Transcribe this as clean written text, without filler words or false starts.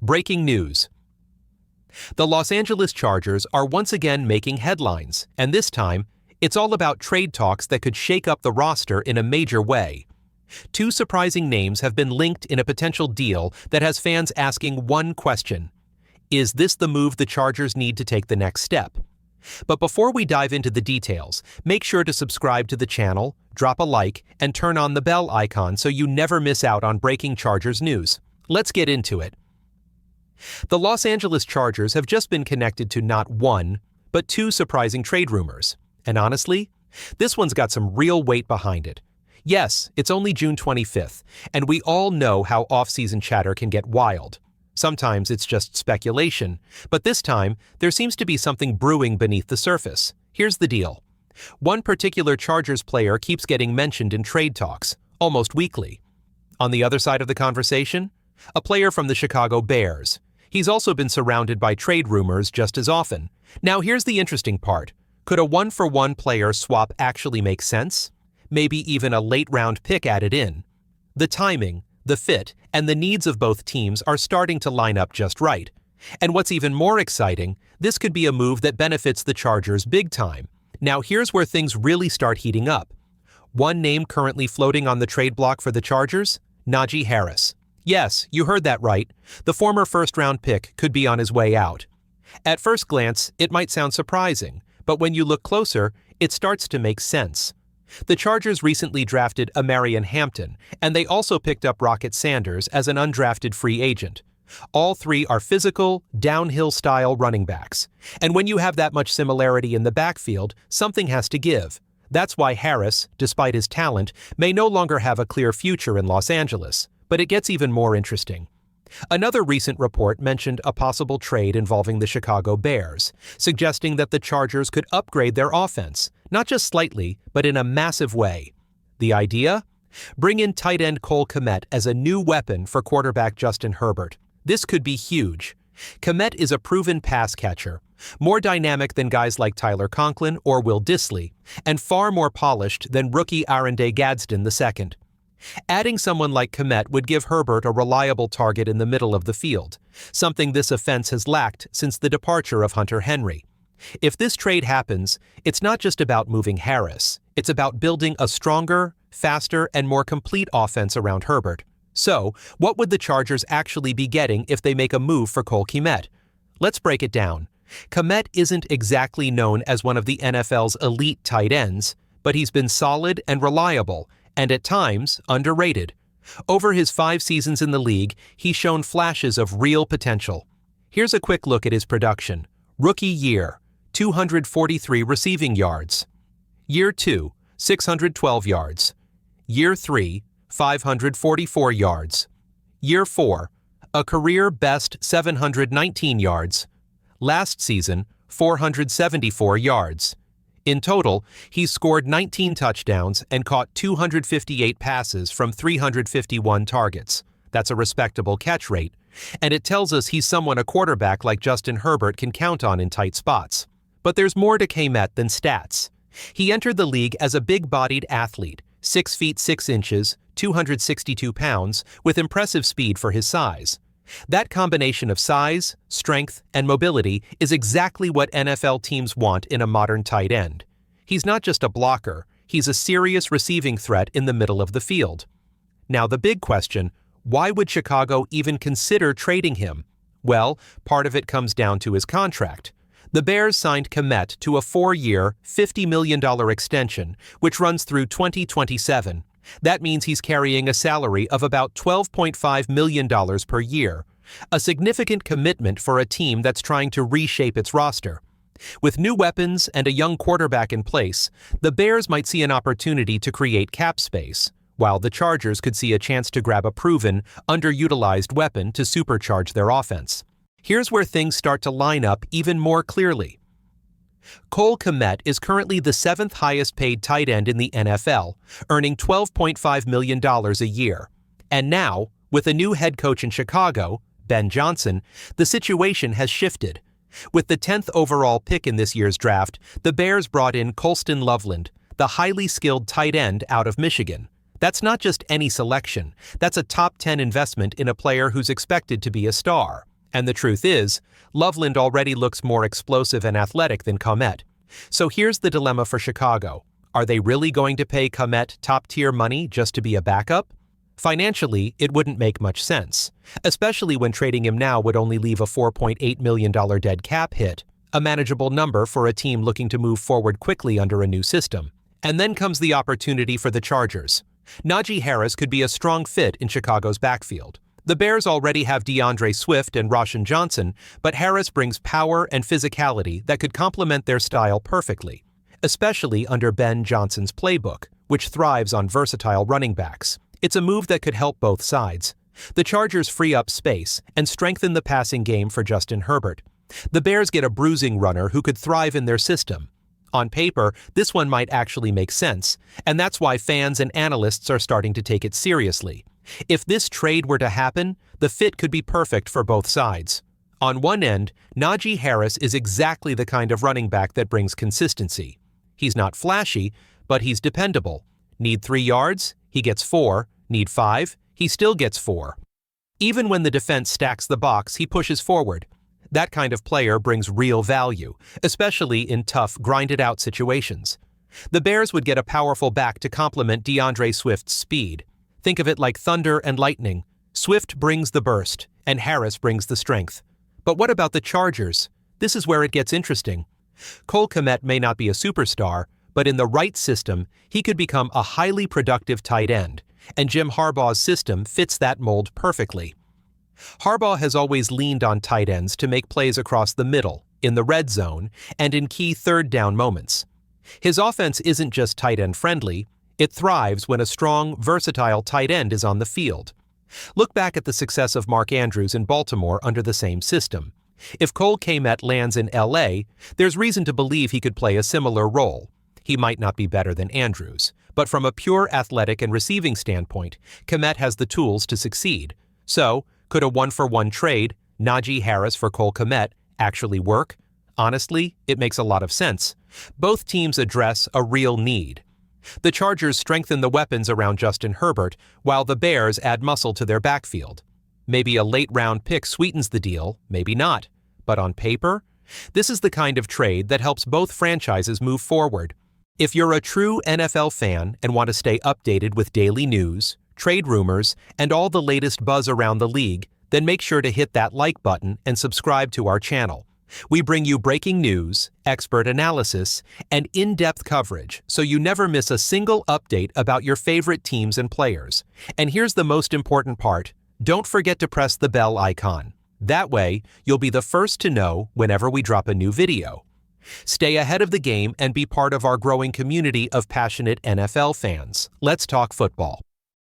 Breaking news. The Los Angeles Chargers are once again making headlines, and this time, it's all about trade talks that could shake up the roster in a major way. Two surprising names have been linked in a potential deal that has fans asking one question: is this the move the Chargers need to take the next step? But before we dive into the details, make sure to subscribe to the channel, drop a like, and turn on the bell icon so you never miss out on breaking Chargers news. Let's get into it. The Los Angeles Chargers have just been connected to not one, but two surprising trade rumors. And honestly, this one's got some real weight behind it. Yes, it's only June 25th, and we all know how off-season chatter can get wild. Sometimes it's just speculation, but this time, there seems to be something brewing beneath the surface. Here's the deal. One particular Chargers player keeps getting mentioned in trade talks, almost weekly. On the other side of the conversation, a player from the Chicago Bears. He's also been surrounded by trade rumors just as often. Now here's the interesting part. Could a one-for-one player swap actually make sense? Maybe even a late-round pick added in. The timing, the fit, and the needs of both teams are starting to line up just right. And what's even more exciting, this could be a move that benefits the Chargers big time. Now here's where things really start heating up. One name currently floating on the trade block for the Chargers? Naji Harris. Yes, you heard that right. The former first-round pick could be on his way out. At first glance, it might sound surprising, but when you look closer, it starts to make sense. The Chargers recently drafted Amarian Hampton, and they also picked up Rocket Sanders as an undrafted free agent. All three are physical, downhill-style running backs. And when you have that much similarity in the backfield, something has to give. That's why Harris, despite his talent, may no longer have a clear future in Los Angeles. But it gets even more interesting. Another recent report mentioned a possible trade involving the Chicago Bears, suggesting that the Chargers could upgrade their offense, not just slightly, but in a massive way. The idea? Bring in tight end Cole Kmet as a new weapon for quarterback Justin Herbert. This could be huge. Kmet is a proven pass catcher, more dynamic than guys like Tyler Conklin or Will Dissly, and far more polished than rookie Arundel Gadsden II. Adding someone like Kmet would give Herbert a reliable target in the middle of the field, something this offense has lacked since the departure of Hunter Henry. If this trade happens, it's not just about moving Harris, it's about building a stronger, faster, and more complete offense around Herbert. So, what would the Chargers actually be getting if they make a move for Cole Kmet? Let's break it down. Kmet isn't exactly known as one of the NFL's elite tight ends, but he's been solid and reliable, and at times, underrated. Over his 5 seasons in the league, he's shown flashes of real potential. Here's a quick look at his production. Rookie year, 243 receiving yards. Year 2, 612 yards. Year 3, 544 yards. Year 4, a career-best 719 yards. Last season, 474 yards. In total, he's scored 19 touchdowns and caught 258 passes from 351 targets. That's a respectable catch rate, and it tells us he's someone a quarterback like Justin Herbert can count on in tight spots. But there's more to Kmet than stats. He entered the league as a big-bodied athlete, 6 feet 6 inches, 262 pounds, with impressive speed for his size. That combination of size, strength, and mobility is exactly what NFL teams want in a modern tight end. He's not just a blocker, he's a serious receiving threat in the middle of the field. Now the big question, why would Chicago even consider trading him? Well, part of it comes down to his contract. The Bears signed Kmet to a 4-year, $50 million extension, which runs through 2027. That means he's carrying a salary of about $12.5 million per year, a significant commitment for a team that's trying to reshape its roster. With new weapons and a young quarterback in place, the Bears might see an opportunity to create cap space, while the Chargers could see a chance to grab a proven, underutilized weapon to supercharge their offense. Here's where things start to line up even more clearly. Cole Kmet is currently the 7th highest paid tight end in the NFL, earning $12.5 million a year. And now, with a new head coach in Chicago, Ben Johnson, the situation has shifted. With the 10th overall pick in this year's draft, the Bears brought in Colston Loveland, the highly skilled tight end out of Michigan. That's not just any selection, that's a top 10 investment in a player who's expected to be a star. And the truth is, Loveland already looks more explosive and athletic than Kmet. So here's the dilemma for Chicago. Are they really going to pay Kmet top-tier money just to be a backup? Financially, it wouldn't make much sense, especially when trading him now would only leave a $4.8 million dead cap hit, a manageable number for a team looking to move forward quickly under a new system. And then comes the opportunity for the Chargers. Naji Harris could be a strong fit in Chicago's backfield. The Bears already have DeAndre Swift and Roshan Johnson, but Harris brings power and physicality that could complement their style perfectly, especially under Ben Johnson's playbook, which thrives on versatile running backs. It's a move that could help both sides. The Chargers free up space and strengthen the passing game for Justin Herbert. The Bears get a bruising runner who could thrive in their system. On paper, this one might actually make sense, and that's why fans and analysts are starting to take it seriously. If this trade were to happen, the fit could be perfect for both sides. On one end, Naji Harris is exactly the kind of running back that brings consistency. He's not flashy, but he's dependable. Need 3 yards? He gets 4. Need 5? He still gets 4. Even when the defense stacks the box, he pushes forward. That kind of player brings real value, especially in tough, grinded-out situations. The Bears would get a powerful back to complement DeAndre Swift's speed. Think of it like thunder and lightning. Swift brings the burst, and Harris brings the strength. But what about the Chargers? This is where it gets interesting. Cole Kmet may not be a superstar, but in the right system, he could become a highly productive tight end, and Jim Harbaugh's system fits that mold perfectly. Harbaugh has always leaned on tight ends to make plays across the middle, in the red zone, and in key third-down moments. His offense isn't just tight end friendly, it thrives when a strong, versatile tight end is on the field. Look back at the success of Mark Andrews in Baltimore under the same system. If Cole Kmet lands in LA, there's reason to believe he could play a similar role. He might not be better than Andrews, but from a pure athletic and receiving standpoint, Kmet has the tools to succeed. So, could a one-for-one trade, Naji Harris for Cole Kmet, actually work? Honestly, it makes a lot of sense. Both teams address a real need. The Chargers strengthen the weapons around Justin Herbert, while the Bears add muscle to their backfield. Maybe a late-round pick sweetens the deal, maybe not. But on paper, this is the kind of trade that helps both franchises move forward. If you're a true NFL fan and want to stay updated with daily news, trade rumors, and all the latest buzz around the league, then make sure to hit that like button and subscribe to our channel. We bring you breaking news, expert analysis, and in-depth coverage so you never miss a single update about your favorite teams and players. And here's the most important part. Don't forget to press the bell icon. That way, you'll be the first to know whenever we drop a new video. Stay ahead of the game and be part of our growing community of passionate NFL fans. Let's talk football.